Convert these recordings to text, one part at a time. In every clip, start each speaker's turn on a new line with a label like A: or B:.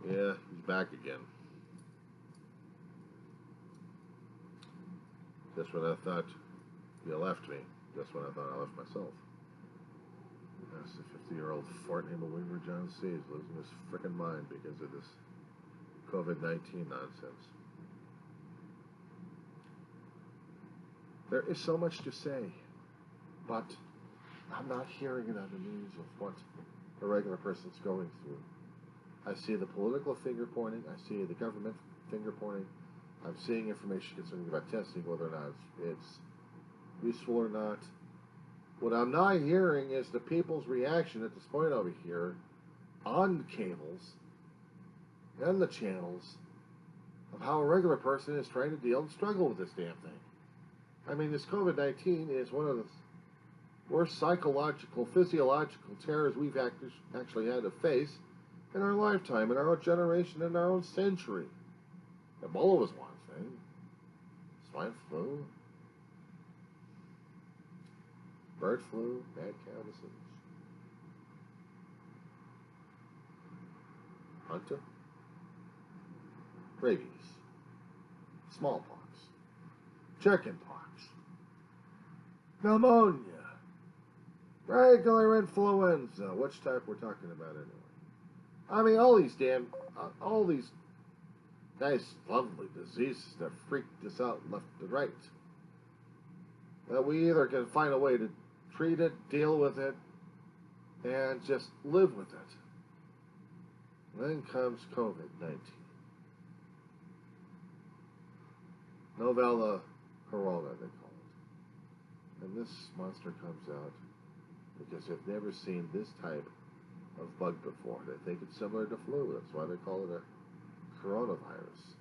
A: Yeah, he's back again. Just when I thought you left me, just when I thought I left myself. That's a 50-year-old fart named Weaver John C. is losing his frickin' mind because of this COVID-19 nonsense. There is so much to say, but I'm not hearing it on the news of what a regular person's going through. I see the political finger pointing, I see the government finger pointing, I'm seeing information concerning about testing, whether or not it's useful or not. What I'm not hearing is the people's reaction at this point over here on the cables and the channels of how a regular person is trying to deal and struggle with this damn thing. I mean, this COVID-19 is one of the worst psychological, physiological terrors we've actually had to face in our lifetime, in our own generation, in our own century. Ebola was one thing. Swine flu, bird flu, mad cow disease, hunter, rabies, smallpox, chickenpox, pneumonia, regular influenza, which type we're talking about anyway. I mean, all these nice, lovely diseases that freaked us out left and right. That we either can find a way to treat it, deal with it, and just live with it. Then comes COVID-19. Novella corona, they call it. And this monster comes out because they've never seen this type of bug before. They think it's similar to flu. That's why they call it a coronavirus,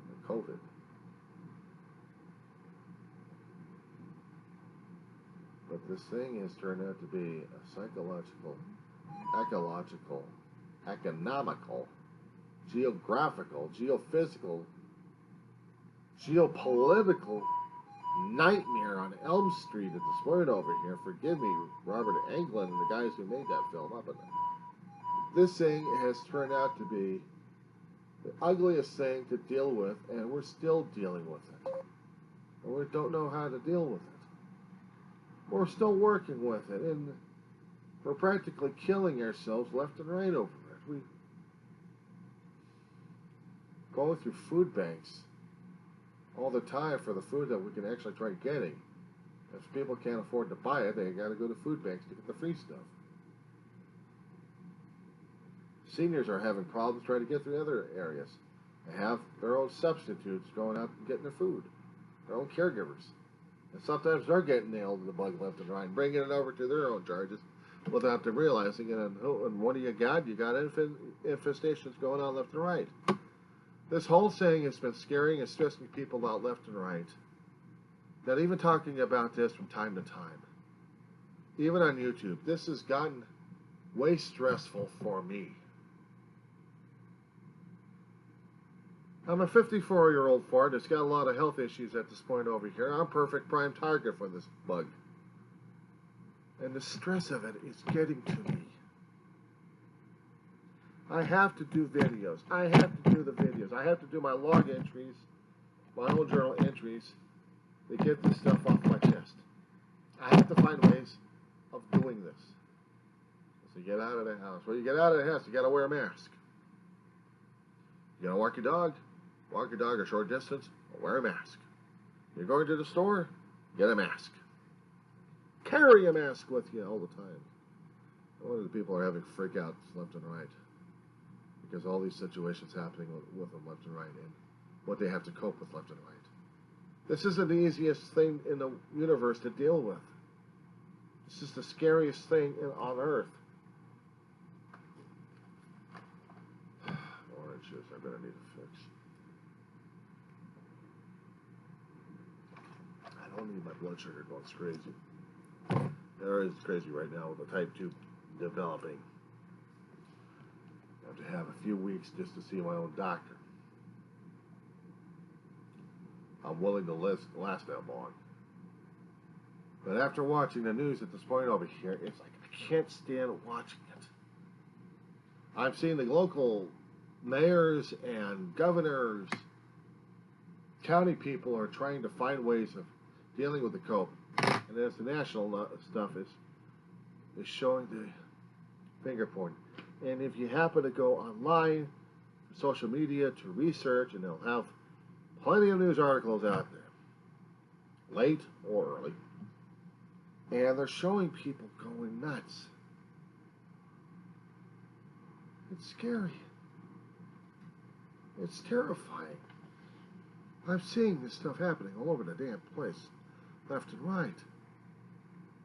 A: or COVID. But this thing has turned out to be a psychological, ecological, economical, geographical, geophysical, geopolitical nightmare on Elm Street at this point over here. Forgive me, Robert Englund and the guys who made that film up. This thing has turned out to be the ugliest thing to deal with, and we're still dealing with it. And we don't know how to deal with it. We're still working with it, and we're practically killing ourselves left and right over it. We go through food banks all the time for the food that we can actually try getting. If people can't afford to buy it, they got to go to food banks to get the free stuff. Seniors are having problems trying to get through other areas. They have their own substitutes going out and getting their food, their own caregivers. And sometimes they're getting nailed in the bug left and right and bringing it over to their own charges without them realizing it. And what do you got? You got infestations going on left and right. This whole thing has been scaring and stressing people out left and right. Not even talking about this from time to time. Even on YouTube, this has gotten way stressful for me. I'm a 54-year-old fart that's got a lot of health issues at this point over here. I'm perfect prime target for this bug. And the stress of it is getting to me. I have to do videos. I have to do the videos. I have to do my log entries, my own journal entries, to get this stuff off my chest. I have to find ways of doing this. So you get out of the house. Well, you get out of the house, you got to wear a mask. You got to walk your dog a short distance, wear a mask. You're going to the store, get a mask. Carry a mask with you all the time. A lot of the people are having freakouts left and right because all these situations happening with them left and right and what they have to cope with left and right. This isn't the easiest thing in the universe to deal with. This is the scariest thing on earth. Oranges, I'm going to need a fix. I don't need my blood sugar going crazy. It's crazy right now with the type 2 developing. I have to have a few weeks just to see my own doctor. I'm willing to last that long. But after watching the news at this point over here, it's like I can't stand watching it. I've seen the local mayors and governors, county people are trying to find ways of dealing with the cope. And as the national stuff is showing the finger point. And if you happen to go online, social media to research, and they'll have plenty of news articles out there, late or early, and they're showing people going nuts. It's scary. It's terrifying. I'm seeing this stuff happening all over the damn place, left and right.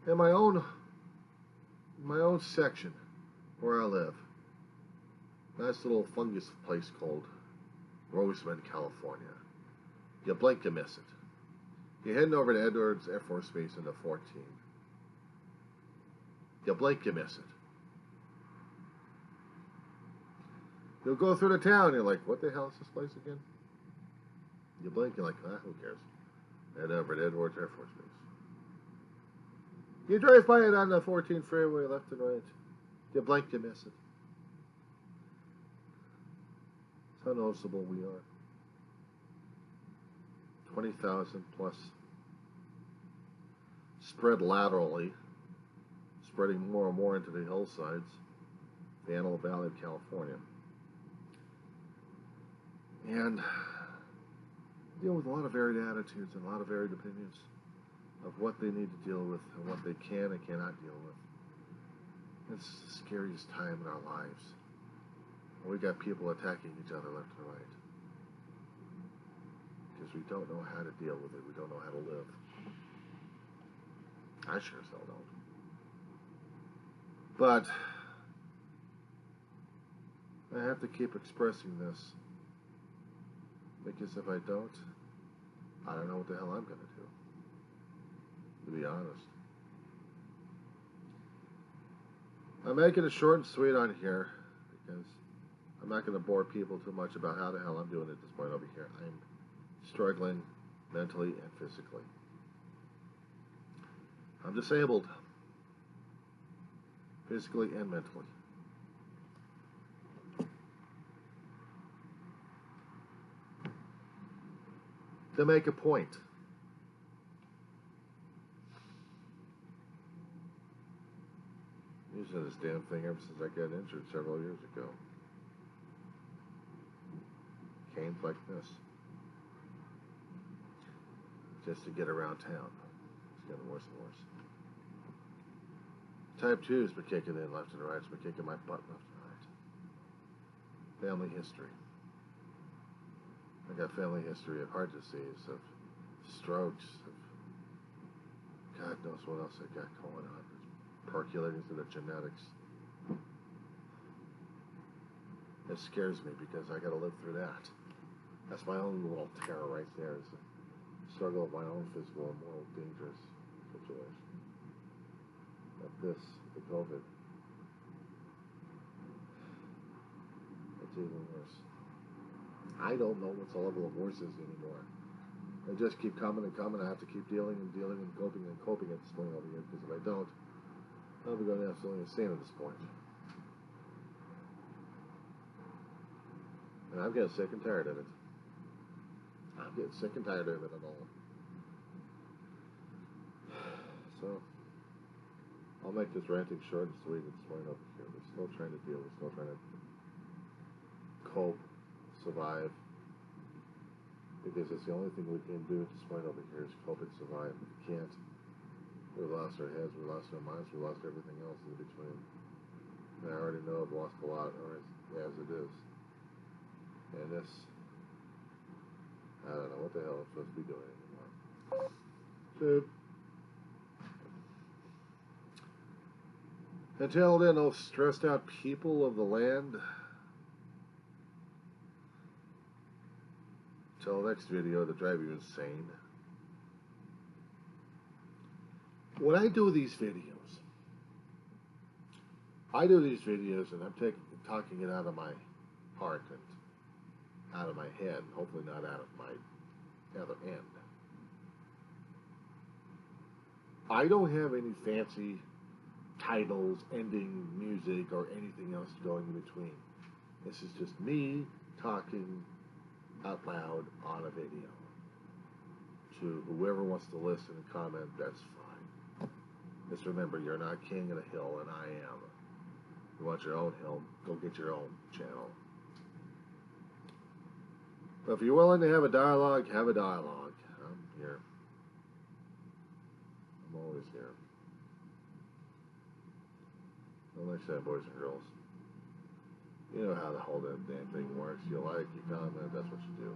A: In my own section where I live, nice little fungus place called Roseman, California. You blink, you miss it. You're heading over to Edwards Air Force Base in the 14. You blink, you miss it. You'll go through the town, you're like, what the hell is this place again? You blink, you're like, who cares? Head over to Edwards Air Force Base. You drive by it on the 14 freeway, left and right. You blink, you miss it. How noticeable we are. 20,000 plus, spread laterally, spreading more and more into the hillsides, the Antelope Valley of California. And deal with a lot of varied attitudes and a lot of varied opinions of what they need to deal with and what they can and cannot deal with. It's the scariest time in our lives. We got people attacking each other left and right because we don't know how to deal with it. We don't know how to live. I sure as hell don't. But I have to keep expressing this because if I don't know what the hell I'm going to do, to be honest. I'm making it short and sweet on here because I'm not going to bore people too much about how the hell I'm doing at this point over here. I'm struggling mentally and physically. I'm disabled, physically and mentally. To make a point, I'm using this damn thing ever since I got injured several years ago. Canes like this, just to get around town. It's getting worse and worse. Type 2's been kicking in left and right. It's been kicking my butt left and right. Family history. I got family history of heart disease, of strokes, of God knows what else I got going on. It's percolating through the genetics. It scares me because I got to live through that. That's my own little terror right there. It's a struggle of my own physical and moral dangerous situation. But this, the COVID, it's even worse. I don't know what the level of worse is anymore. They just keep coming and coming. I have to keep dealing and dealing and coping at this point over here, because if I don't, I'll be going absolutely insane at this point. And I'm getting sick and tired of it. I'm getting sick and tired of it at all. So, I'll make this ranting short and sweet at this point over here. We're still trying to deal. We're still trying to cope, survive. Because it's the only thing we can do at this point over here is cope and survive. If we can't, we lost our heads, we lost our minds, we lost everything else in between. And I already know I've lost a lot, or as it is. And this, I don't know what the hell I'm supposed to be doing anymore. So, until then, those stressed out people of the land, until the next video to drive you insane. When I do these videos and I'm talking it out of my heart and out of my head, hopefully not out of my other end. I don't have any fancy titles, ending music, or anything else going in between. This is just me talking out loud on a video. To whoever wants to listen and comment, that's fine. Just remember, you're not king of the hill, and I am. If you want your own hill, go get your own channel. But if you're willing to have a dialogue, have a dialogue. I'm here. I'm always here. Well, like I said, boys and girls, you know how the whole damn thing works. You like, you comment, that's what you do.